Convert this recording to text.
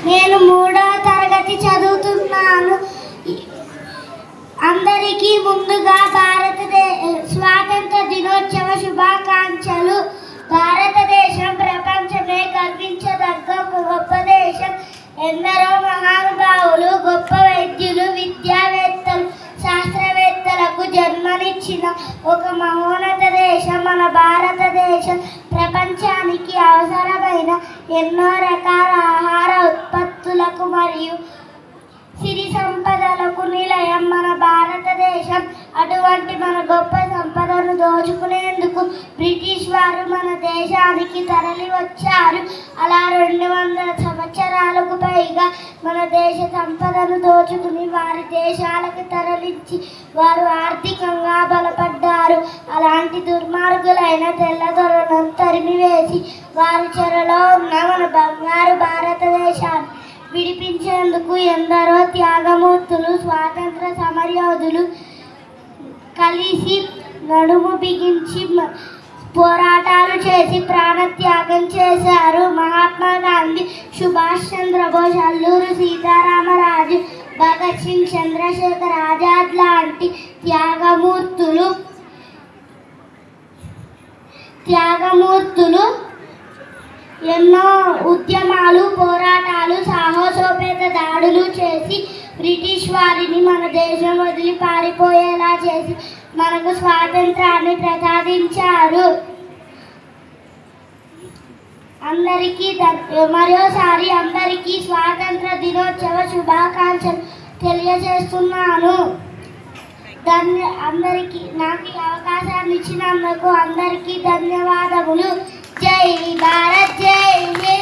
నేను 3వ తరగతి చదువుతున్నాను. అందరికీ ముందుగా స్వాతంత్ర దినోత్సవ శుభాకాంక్షలు. భారతదేశం ప్రపంచమే గర్వించదగ్గ ఒక గొప్ప దేశం. ఎందరో మహానుభావులు, గొప్ప వైద్యులు, విద్యావేత్తలు, శాస్త్రవేత్తలకు జన్మనిచ్చిన ఒక మహోన్నత దేశం మన భారతదేశం. ప్రపంచానికి అవసరమైన ఎన్నో రకాల ఆహార ఉత్పత్తులకు మరియు సిరి సంపదలకు నిలయం మన భారతదేశం. అటువంటి మన గొప్ప సంపదను దోచుకునేందుకు బ్రిటిష్ వారు మన దేశానికి తరలి వచ్చారు. అలా 200 సంవత్సరాలకు పైగా మన దేశ సంపదను దోచుకుని వారి దేశాలకు తరలించి వారు ఆర్థికంగా బలపడ్డారు. అలాంటి దుర్మార్గులైన తెల్లదొరలను తరిమివేసి వారి చెరలో ఉన్న మన బంగారు భారతదేశాన్ని విడిపించేందుకు ఎందరో త్యాగమూర్తులు, స్వాతంత్ర సమరయోధులు కలిసి నడుము బిగించి పోరాటాలు చేసి ప్రాణత్యాగం చేశారు. మహాత్మా గాంధీ, సుభాష్ చంద్రబోస్, అల్లూరి సీతారామరాజు, భగత్ సింగ్, చంద్రశేఖర్ ఆజాద్ లాంటి త్యాగమూర్తులు ఎన్నో ఉద్యమాలు, పోరాటాలు, సాహసోపేత దాడులు చేసి బ్రిటిష్ వారిని మన దేశం వదిలి పారిపోయేలా చేసి మనకు స్వాతంత్రాన్ని ప్రసాదించారు. మరోసారి అందరికీ స్వాతంత్ర దినోత్సవ శుభాకాంక్షలు తెలియజేస్తున్నాను. అందరికీ నాకు ఈ అవకాశాన్ని ఇచ్చినందుకు అందరికీ ధన్యవాదములు. జై భారత్, జై